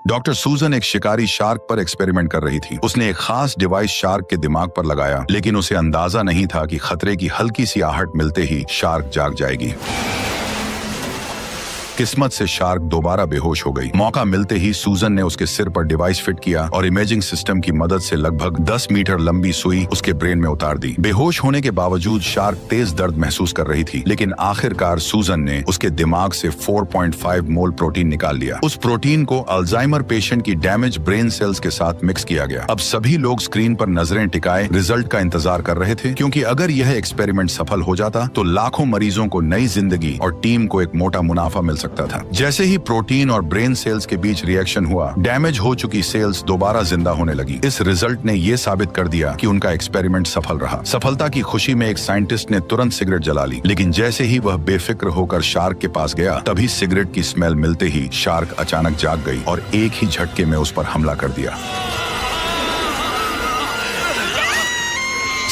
Doctor सूजन एक शिकारी शार्क पर एक्सपेरिमेंट कर रही थी। उसने एक खास डिवाइस शार्क के दिमाग पर लगाया, लेकिन उसे अंदाजा नहीं था कि खतरे की हल्की सी आहट मिलते ही शार्क जाग जाएगी। किस्मत से शार्क दोबारा बेहोश हो गई। मौका मिलते ही सूजन ने उसके सिर पर डिवाइस फिट किया और इमेजिंग सिस्टम की मदद से लगभग 10 मीटर लंबी सुई उसके ब्रेन में उतार दी। बेहोश होने के बावजूद शार्क तेज दर्द महसूस कर रही थी, लेकिन आखिरकार सूजन ने उसके दिमाग से 4.5 मोल प्रोटीन निकाल लिया। उस प्रोटीन को अल्जाइमर पेशेंट की डैमेज ब्रेन सेल्स के साथ मिक्स किया गया। अब सभी लोग स्क्रीन पर नजरें टिकाए रिजल्ट का इंतजार कर रहे थे, क्योंकि अगर यह एक्सपेरिमेंट सफल हो जाता तो लाखों मरीजों को नई जिंदगी और टीम को एक मोटा मुनाफा मिल सकता था। जैसे ही प्रोटीन और ब्रेन सेल्स के बीच रिएक्शन हुआ, डैमेज हो चुकी सेल्स दोबारा जिंदा होने लगी। इस रिजल्ट ने यह साबित कर दिया कि उनका एक्सपेरिमेंट सफल रहा। सफलता की खुशी में एक साइंटिस्ट ने तुरंत सिगरेट जला ली, लेकिन जैसे ही वह बेफिक्र होकर शार्क के पास गया, तभी सिगरेट की स्मेल मिलते ही शार्क अचानक जाग गई और एक ही झटके में उस पर हमला कर दिया।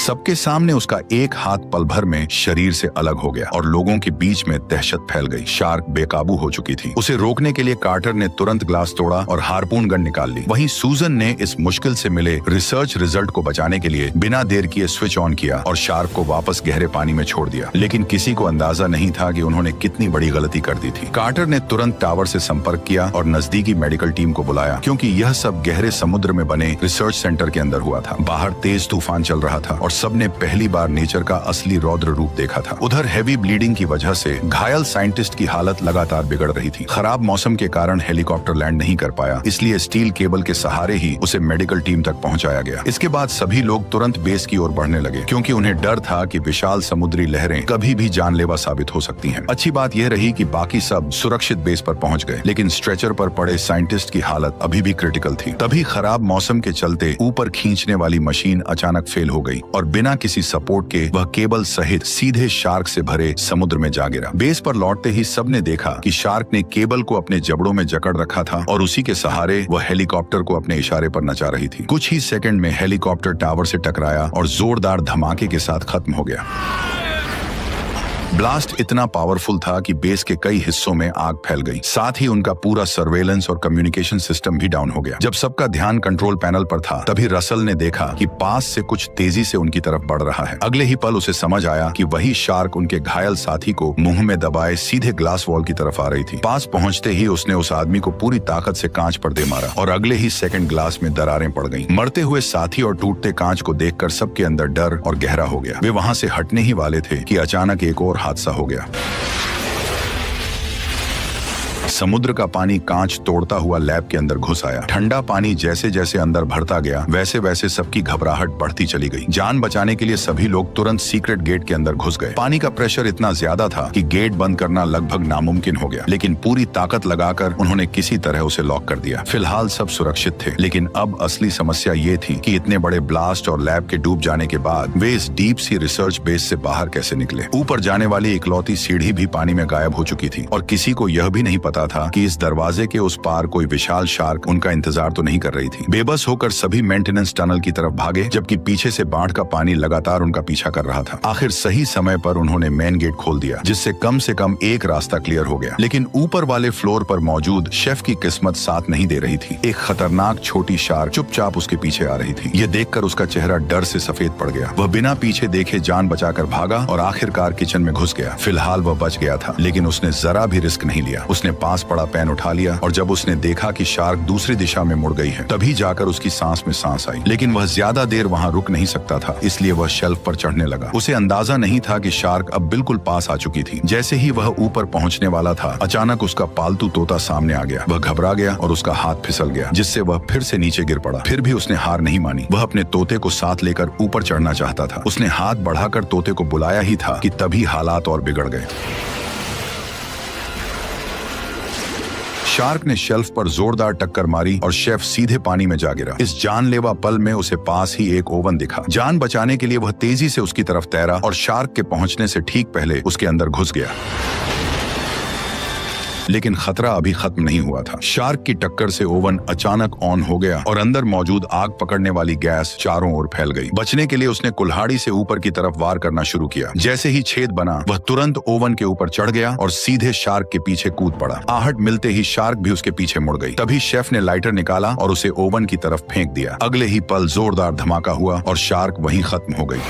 सबके सामने उसका एक हाथ पल भर में शरीर से अलग हो गया और लोगों के बीच में दहशत फैल गई। शार्क बेकाबू हो चुकी थी। उसे रोकने के लिए कार्टर ने तुरंत ग्लास तोड़ा और हार्पून गन निकाल ली। वहीं सूजन ने इस मुश्किल से मिले रिसर्च रिजल्ट को बचाने के लिए बिना देर किए स्विच ऑन किया और शार्क को वापस गहरे पानी में छोड़ दिया। लेकिन किसी को अंदाजा नहीं था कि उन्होंने कितनी बड़ी गलती कर दी थी। कार्टर ने तुरंत टावर से संपर्क किया और नजदीकी मेडिकल टीम को बुलाया, क्योंकि यह सब गहरे समुद्र में बने रिसर्च सेंटर के अंदर हुआ था। बाहर तेज तूफान चल रहा था और सबने पहली बार नेचर का असली रौद्र रूप देखा था। उधर हैवी ब्लीडिंग की वजह से घायल साइंटिस्ट की हालत लगातार बिगड़ रही थी। खराब मौसम के कारण हेलीकॉप्टर लैंड नहीं कर पाया, इसलिए स्टील केबल के सहारे ही उसे मेडिकल टीम तक पहुंचाया गया। इसके बाद सभी लोग तुरंत बेस की ओर बढ़ने लगे, क्योंकि उन्हें डर था कि विशाल समुद्री लहरें कभी भी जानलेवा साबित हो सकती हैं। अच्छी बात यह रही कि बाकी सब सुरक्षित बेस पर पहुंच गए, लेकिन स्ट्रेचर पर पड़े साइंटिस्ट की हालत अभी भी क्रिटिकल थी। तभी खराब मौसम के चलते ऊपर खींचने वाली मशीन अचानक फेल हो गई और बिना किसी सपोर्ट के वह केबल सहित सीधे शार्क से भरे समुद्र में जा गिरा। बेस पर लौटते ही सबने देखा कि शार्क ने केबल को अपने जबड़ों में जकड़ रखा था और उसी के सहारे वह हेलीकॉप्टर को अपने इशारे पर नचा रही थी। कुछ ही सेकंड में हेलीकॉप्टर टावर से टकराया और जोरदार धमाके के साथ खत्म हो गया। ब्लास्ट इतना पावरफुल था कि बेस के कई हिस्सों में आग फैल गई। साथ ही उनका पूरा सर्वेलेंस और कम्युनिकेशन सिस्टम भी डाउन हो गया। जब सबका ध्यान कंट्रोल पैनल पर था, तभी रसल ने देखा कि पास से कुछ तेजी से उनकी तरफ बढ़ रहा है। अगले ही पल उसे समझ आया कि वही शार्क उनके घायल साथी को मुंह में दबाए सीधे ग्लास वॉल की तरफ आ रही थी। पास पहुंचते ही उसने उस आदमी को पूरी ताकत से कांच पर दे मारा और अगले ही सेकंड ग्लास में दरारें पड़ गईं। मरते हुए साथी और टूटते कांच को देखकर सबके अंदर डर और गहरा हो गया। वे वहां से हटने ही वाले थे कि अचानक एक और हादसा हो गया। समुद्र का पानी कांच तोड़ता हुआ लैब के अंदर घुस आया। ठंडा पानी जैसे जैसे अंदर भरता गया, वैसे वैसे सबकी घबराहट बढ़ती चली गई। जान बचाने के लिए सभी लोग तुरंत सीक्रेट गेट के अंदर घुस गए। पानी का प्रेशर इतना ज्यादा था कि गेट बंद करना लगभग नामुमकिन हो गया, लेकिन पूरी ताकत लगाकर उन्होंने किसी तरह उसे लॉक कर दिया। फिलहाल सब सुरक्षित थे, लेकिन अब असली समस्या ये थी कि इतने बड़े ब्लास्ट और लैब के डूब जाने के बाद वे इस डीप सी रिसर्च बेस से बाहर कैसे निकले। ऊपर जाने वाली इकलौती सीढ़ी भी पानी में गायब हो चुकी थी और किसी को यह भी नहीं पता था कि इस दरवाजे के उस पार कोई विशाल शार्क उनका इंतजार तो नहीं कर रही थी। बेबस होकर सभी मेंटेनेंस टनल की तरफ भागे, जबकि पीछे से बाढ़ का पानी लगातार उनका पीछा कर रहा था। आखिर सही समय पर उन्होंने मेन गेट खोल दिया, जिससे कम से कम एक रास्ता क्लियर हो गया। लेकिन ऊपर वाले फ्लोर पर मौजूद शेफ की किस्मत साथ नहीं दे रही थी। एक खतरनाक छोटी शार्क चुपचाप उसके पीछे आ रही थी। यह देखकर उसका चेहरा डर से सफेद पड़ गया। वह बिना पीछे देखे जान बचाकर भागा और आखिरकार किचन में घुस गया। फिलहाल वह बच गया था, लेकिन उसने जरा भी रिस्क नहीं लिया। उसने पास पड़ा पेन उठा लिया और जब उसने देखा कि शार्क दूसरी दिशा में मुड़ गई है, तभी जाकर उसकी सांस में सांस आई। लेकिन वह ज्यादा देर वहां रुक नहीं सकता था, इसलिए वह शेल्फ पर चढ़ने लगा। उसे अंदाजा नहीं था कि शार्क अब बिल्कुल पास आ चुकी थी। जैसे ही वह ऊपर पहुंचने वाला था, अचानक उसका पालतू तोता सामने आ गया। वह घबरा गया और उसका हाथ फिसल गया, जिससे वह फिर से नीचे गिर पड़ा। फिर भी उसने हार नहीं मानी। वह अपने तोते को साथ लेकर ऊपर चढ़ना चाहता था। उसने हाथ बढ़ाकर तोते को बुलाया ही था कि तभी हालात और बिगड़ गए। शार्क ने शेल्फ पर जोरदार टक्कर मारी और शेफ सीधे पानी में जा गिरा। इस जानलेवा पल में उसे पास ही एक ओवन दिखा। जान बचाने के लिए वह तेजी से उसकी तरफ तैरा और शार्क के पहुंचने से ठीक पहले उसके अंदर घुस गया। लेकिन खतरा अभी खत्म नहीं हुआ था। शार्क की टक्कर से ओवन अचानक ऑन हो गया और अंदर मौजूद आग पकड़ने वाली गैस चारों ओर फैल गई। बचने के लिए उसने कुल्हाड़ी से ऊपर की तरफ वार करना शुरू किया। जैसे ही छेद बना, वह तुरंत ओवन के ऊपर चढ़ गया और सीधे शार्क के पीछे कूद पड़ा। आहट मिलते ही शार्क भी उसके पीछे मुड़ गई। तभी शेफ ने लाइटर निकाला और उसे ओवन की तरफ फेंक दिया। अगले ही पल जोरदार धमाका हुआ और शार्क वहीं खत्म हो गई।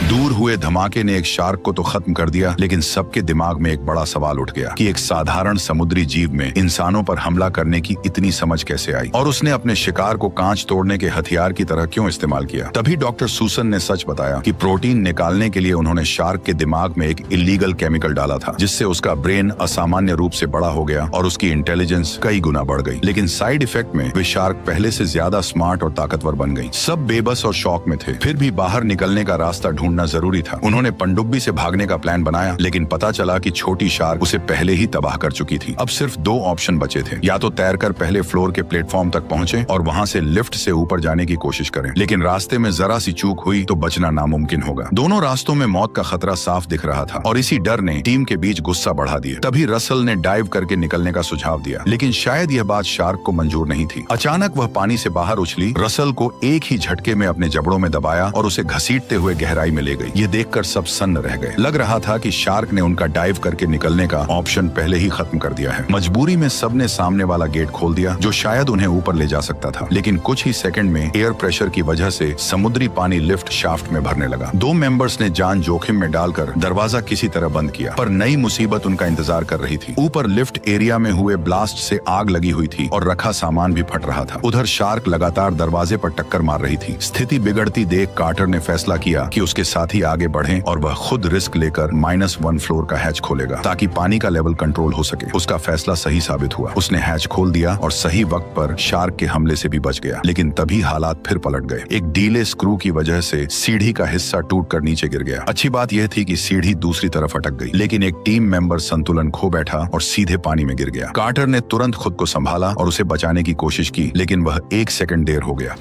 दूर हुए धमाके ने एक शार्क को तो खत्म कर दिया, लेकिन सबके दिमाग में एक बड़ा सवाल उठ गया कि एक साधारण समुद्री जीव में इंसानों पर हमला करने की इतनी समझ कैसे आई और उसने अपने शिकार को कांच तोड़ने के हथियार की तरह क्यों इस्तेमाल किया। तभी डॉक्टर सूसन ने सच बताया कि प्रोटीन निकालने के लिए उन्होंने शार्क के दिमाग में एक इलीगल केमिकल डाला था, जिससे उसका ब्रेन असामान्य रूप से बड़ा हो गया और उसकी इंटेलिजेंस कई गुना बढ़ गई। लेकिन साइड इफेक्ट में वे शार्क पहले से ज्यादा स्मार्ट और ताकतवर बन गई। सब बेबस और शौक में थे, फिर भी बाहर निकलने का रास्ता ढूंढना जरूरी था। उन्होंने पनडुब्बी से भागने का प्लान बनाया, लेकिन पता चला कि छोटी शार्क उसे पहले ही तबाह कर चुकी थी। अब सिर्फ दो ऑप्शन बचे थे, या तो तैरकर पहले फ्लोर के प्लेटफॉर्म तक पहुंचे और वहां से लिफ्ट से ऊपर जाने की कोशिश करें, लेकिन रास्ते में जरा सी चूक हुई तो बचना नामुमकिन होगा। दोनों रास्तों में मौत का खतरा साफ दिख रहा था और इसी डर ने टीम के बीच गुस्सा बढ़ा दिया। तभी रसल ने डाइव करके निकलने का सुझाव दिया, लेकिन शायद यह बात शार्क को मंजूर नहीं थी। अचानक वह पानी से बाहर उछली, रसल को एक ही झटके में अपने जबड़ों में दबाया और उसे घसीटते हुए गहराई में ले गई। ये देखकर सब सन्न रह गए। लग रहा था कि शार्क ने उनका डाइव करके निकलने का ऑप्शन पहले ही खत्म कर दिया है। मजबूरी में सबने सामने वाला गेट खोल दिया, जो शायद उन्हें ऊपर ले जा सकता था, लेकिन कुछ ही सेकंड में एयर प्रेशर की वजह से समुद्री पानी लिफ्ट शाफ्ट में भरने लगा। दो मेंबर्स ने जान जोखिम में डालकर दरवाजा किसी तरह बंद किया, पर नई मुसीबत उनका इंतजार कर रही थी। ऊपर लिफ्ट एरिया में हुए ब्लास्ट से आग लगी हुई थी और रखा सामान भी फट रहा था। उधर शार्क लगातार दरवाजे पर टक्कर मार रही थी। स्थिति बिगड़ती देख कार्टर ने फैसला किया कि उसके साथी आगे बढ़ें और वह खुद रिस्क लेकर -1 फ्लोर का हैच खोलेगा, ताकि पानी का लेवल कंट्रोल हो सके। उसका फैसला सही साबित हुआ। उसने हैच खोल दिया और सही वक्त पर शार्क के हमले से भी बच गया। लेकिन तभी हालात फिर पलट गए। एक ढीले स्क्रू की वजह से सीढ़ी का हिस्सा टूटकर नीचे गिर गया। अच्छी बात यह थी कि सीढ़ी दूसरी तरफ अटक गई, लेकिन एक टीम मेंबर संतुलन खो बैठा और सीधे पानी में गिर गया। कार्टर ने तुरंत खुद को संभाला और उसे बचाने की कोशिश की, लेकिन वह 1 सेकंड देर हो गया।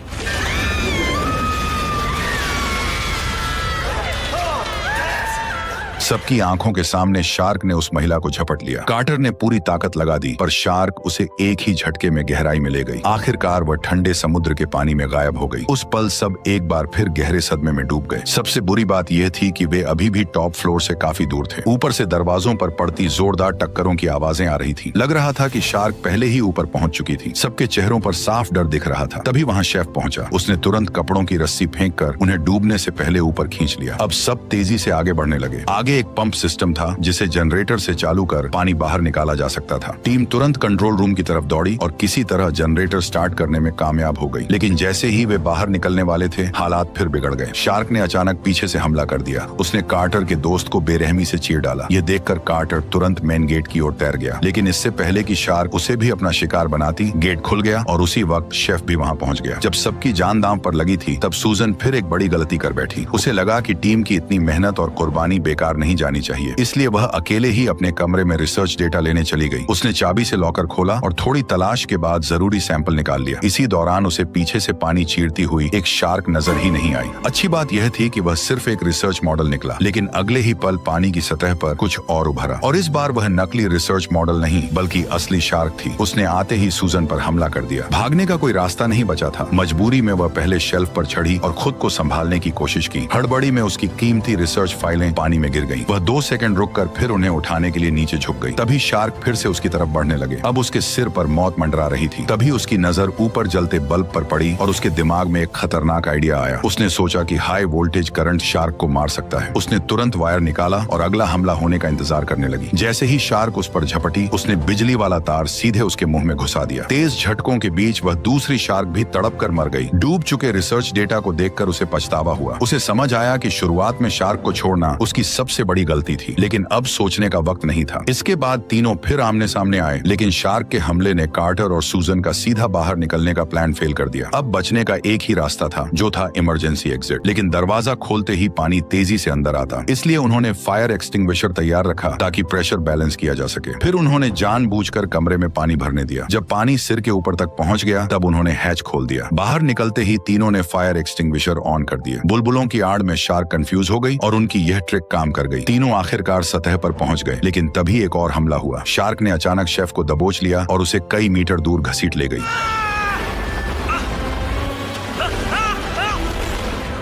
सबकी आंखों के सामने शार्क ने उस महिला को झपट लिया। कार्टर ने पूरी ताकत लगा दी, पर शार्क उसे एक ही झटके में गहराई में ले गई। आखिरकार वह ठंडे समुद्र के पानी में गायब हो गई। उस पल सब एक बार फिर गहरे सदमे में डूब गए। सबसे बुरी बात यह थी कि वे अभी भी टॉप फ्लोर से काफी दूर थे। ऊपर से दरवाजों पर पड़ती जोरदार टक्करों की आवाजें आ रही थी। लग रहा था कि शार्क पहले ही ऊपर पहुंच चुकी थी। सबके चेहरों पर साफ डर दिख रहा था। तभी वहां शेफ पहुंचा। उसने तुरंत कपड़ों की रस्सी फेंककर उन्हें डूबने से पहले ऊपर खींच लिया। अब सब तेजी से आगे बढ़ने लगे। आगे एक पंप सिस्टम था, जिसे जनरेटर से चालू कर पानी बाहर निकाला जा सकता था। टीम तुरंत कंट्रोल रूम की तरफ दौड़ी और किसी तरह जनरेटर स्टार्ट करने में कामयाब हो गई। लेकिन जैसे ही वे बाहर निकलने वाले थे, हालात फिर बिगड़ गए। शार्क ने अचानक पीछे से हमला कर दिया। उसने कार्टर के दोस्त को बेरहमी से चीर डाला। यह देखकर कार्टर तुरंत मेन गेट की ओर तैर गया, लेकिन इससे पहले कि शार्क उसे भी अपना शिकार बनाती, गेट खुल गया और उसी वक्त शेफ भी वहां पहुंच गया। जब सबकी जान दांव पर लगी थी, तब सूजन फिर एक बड़ी गलती कर बैठी। उसे लगा कि टीम की इतनी मेहनत और कुर्बानी बेकार नहीं जानी चाहिए, इसलिए वह अकेले ही अपने कमरे में रिसर्च डेटा लेने चली गई। उसने चाबी से लॉकर खोला और थोड़ी तलाश के बाद जरूरी सैंपल निकाल लिया। इसी दौरान उसे पीछे से पानी चीरती हुई एक शार्क नजर ही नहीं आई। अच्छी बात यह थी कि वह सिर्फ एक रिसर्च मॉडल निकला, लेकिन अगले ही पल पानी की सतह पर कुछ और उभरा, और इस बार वह नकली रिसर्च मॉडल नहीं बल्कि असली शार्क थी। उसने आते ही सूजन पर हमला कर दिया। भागने का कोई रास्ता नहीं बचा था। मजबूरी में वह पहले शेल्फ पर चढ़ी और खुद को संभालने की कोशिश की। हड़बड़ी में उसकी कीमती रिसर्च फाइलें पानी में गिर गईं। वह 2 सेकंड रुककर फिर उन्हें उठाने के लिए नीचे झुक गई। तभी शार्क फिर से उसकी तरफ बढ़ने लगे। अब उसके सिर पर मौत मंडरा रही थी। तभी उसकी नजर ऊपर जलते बल्ब पर पड़ी और उसके दिमाग में एक खतरनाक आइडिया आया। उसने सोचा कि हाई वोल्टेज करंट शार्क को मार सकता है। उसने तुरंत वायर निकाला और अगला हमला होने का इंतजार करने लगी। जैसे ही शार्क उस पर झपटी, उसने बिजली वाला तार सीधे उसके मुंह में घुसा दिया। तेज झटकों के बीच वह दूसरी शार्क भी तड़प कर मर गई। डूब चुके रिसर्च डेटा को देखकर उसे पछतावा हुआ। उसे समझ आया कि शुरुआत में शार्क को छोड़ना उसकी सबसे बड़ी गलती थी, लेकिन अब सोचने का वक्त नहीं था। इसके बाद तीनों फिर आमने सामने आए, लेकिन शार्क के हमले ने कार्टर और सूजन का सीधा बाहर निकलने का प्लान फेल कर दिया। अब बचने का एक ही रास्ता था, जो था इमरजेंसी एग्जिट। लेकिन दरवाजा खोलते ही पानी तेजी से अंदर आता, इसलिए उन्होंने फायर एक्सटिंग्विशर तैयार रखा ताकि प्रेशर बैलेंस किया जा सके। फिर उन्होंने जानबूझकर कमरे में पानी भरने दिया। जब पानी सिर के ऊपर तक पहुंच गया, तब उन्होंने हैच खोल दिया। बाहर निकलते ही तीनों ने फायर एक्सटिंग्विशर ऑन कर दिए। बुलबुलों की आड़ में शार्क कंफ्यूज हो गई और उनकी यह ट्रिक काम कर गई। तीनों आखिरकार सतह पर पहुंच गए, लेकिन तभी एक और हमला हुआ। शार्क ने अचानक शेफ को दबोच लिया और उसे कई मीटर दूर घसीट ले गई।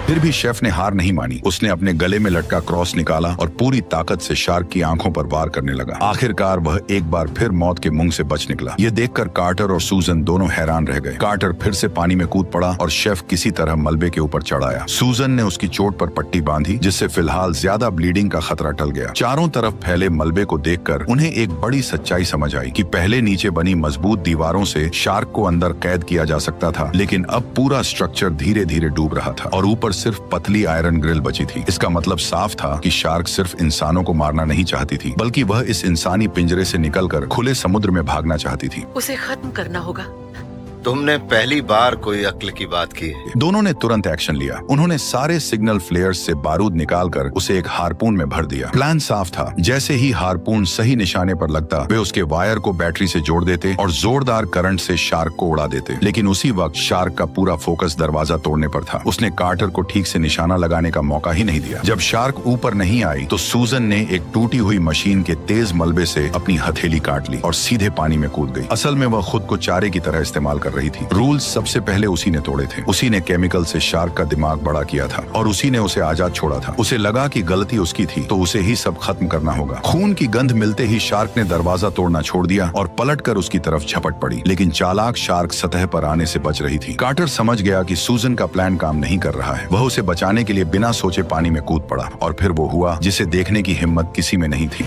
फिर भी शेफ ने हार नहीं मानी। उसने अपने गले में लटका क्रॉस निकाला और पूरी ताकत से शार्क की आंखों पर वार करने लगा। आखिरकार वह एक बार फिर मौत के मुंह से बच निकला। यह देखकर कार्टर और सूजन दोनों हैरान रह गए। कार्टर फिर से पानी में कूद पड़ा और शेफ किसी तरह मलबे के ऊपर चढ़ आया। सूजन ने उसकी चोट पर पट्टी बांधी, जिससे फिलहाल ज्यादा ब्लीडिंग का खतरा टल गया। चारों तरफ फैले मलबे को देखकर उन्हें एक बड़ी सच्चाई समझ आई कि पहले नीचे बनी मजबूत दीवारों से शार्क को अंदर कैद किया जा सकता था, लेकिन अब पूरा स्ट्रक्चर धीरे धीरे डूब रहा था और ऊपर सिर्फ पतली आयरन ग्रिल बची थी। इसका मतलब साफ था कि शार्क सिर्फ इंसानों को मारना नहीं चाहती थी, बल्कि वह इस इंसानी पिंजरे से निकलकर खुले समुद्र में भागना चाहती थी। उसे खत्म करना होगा। तुमने पहली बार कोई अक्ल की बात की है। दोनों ने तुरंत एक्शन लिया। उन्होंने सारे सिग्नल फ्लेयर्स से बारूद निकालकर उसे एक हारपून में भर दिया। प्लान साफ था। जैसे ही हारपून सही निशाने पर लगता, वे उसके वायर को बैटरी से जोड़ देते और जोरदार करंट से शार्क को उड़ा देते। लेकिन उसी वक्त शार्क का पूरा फोकस दरवाजा तोड़ने पर था। उसने कार्टर को ठीक से निशाना लगाने का मौका ही नहीं दिया। जब शार्क ऊपर नहीं आई तो सूजन ने एक टूटी हुई मशीन के तेज मलबे से अपनी हथेली काट ली और सीधे पानी में कूद गई। असल में वह खुद को चारे की तरह इस्तेमाल कर रही थी। रूल्स सबसे पहले उसी ने तोड़े थे। उसी ने केमिकल से शार्क का दिमाग बड़ा किया था और उसी ने उसे आजाद छोड़ा था। उसे लगा कि गलती उसकी थी तो उसे ही सब खत्म करना होगा। खून की गंध मिलते ही शार्क ने दरवाजा तोड़ना छोड़ दिया और पलटकर उसकी तरफ झपट पड़ी, लेकिन चालाक शार्क सतह पर आने से बच रही थी। कार्टर समझ गया कि सूजन का प्लान काम नहीं कर रहा है। वह उसे बचाने के लिए बिना सोचे पानी में कूद पड़ा और फिर वो हुआ जिसे देखने की हिम्मत किसी में नहीं थी।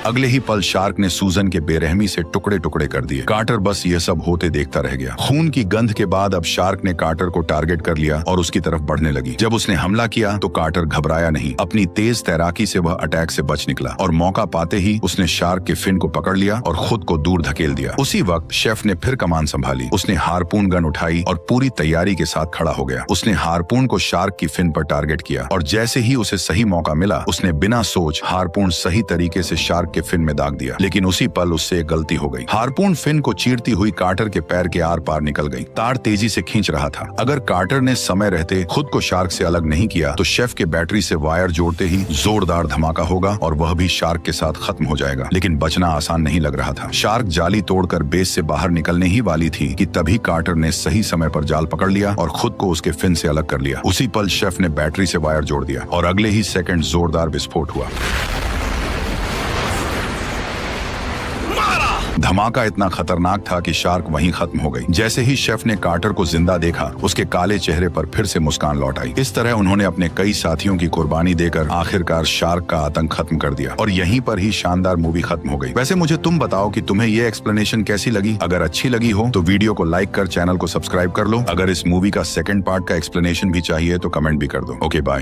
अगले ही पल शार्क ने सूजन के बेरहमी से टुकड़े टुकड़े कर दिए। कार्टर बस ये सब होते देखता रह गया। खून की गंध के बाद अब शार्क ने कार्टर को टारगेट कर लिया और उसकी तरफ बढ़ने लगी। जब उसने हमला किया तो कार्टर घबराया नहीं। अपनी तेज तैराकी से वह अटैक से बच निकला और मौका पाते ही उसने शार्क के फिन को पकड़ लिया और खुद को दूर धकेल दिया। उसी वक्त शेफ ने फिर कमान संभाली। उसने हारपून गन उठाई और पूरी तैयारी के साथ खड़ा हो गया। उसने हारपून को शार्क की फिन पर टारगेट किया और जैसे ही उसे सही मौका मिला, उसने बिना सोच हारपून सही तरीके से शार्क के फिन में दाग दिया। लेकिन उसी पल उससे एक गलती हो गई। हारपून फिन को चीरती हुई कार्टर के पैर के आर पार निकल गई। तार तेजी से खींच रहा था। अगर कार्टर ने समय रहते खुद को शार्क से अलग नहीं किया तो शेफ के बैटरी से वायर जोड़ते ही जोरदार धमाका होगा और वह भी शार्क के साथ खत्म हो जाएगा। लेकिन बचना आसान नहीं लग रहा था। शार्क जाली तोड़कर बेस से बाहर निकलने ही वाली थी कि तभी कार्टर ने सही समय पर जाल पकड़ लिया और खुद को उसके फिन से अलग कर लिया। उसी पल शेफ ने बैटरी से वायर जोड़ दिया और अगले ही सेकंड जोरदार विस्फोट हुआ। धमाका इतना खतरनाक था कि शार्क वहीं खत्म हो गई। जैसे ही शेफ ने कार्टर को जिंदा देखा, उसके काले चेहरे पर फिर से मुस्कान लौट आई। इस तरह उन्होंने अपने कई साथियों की कुर्बानी देकर आखिरकार शार्क का आतंक खत्म कर दिया और यहीं पर ही शानदार मूवी खत्म हो गई। वैसे मुझे तुम बताओ कि तुम्हें ये एक्सप्लेनेशन कैसी लगी। अगर अच्छी लगी हो तो वीडियो को लाइक कर चैनल को सब्सक्राइब कर लो। अगर इस मूवी का सेकंड पार्ट का एक्सप्लेनेशन भी चाहिए तो कमेंट भी कर दो। Okay bye.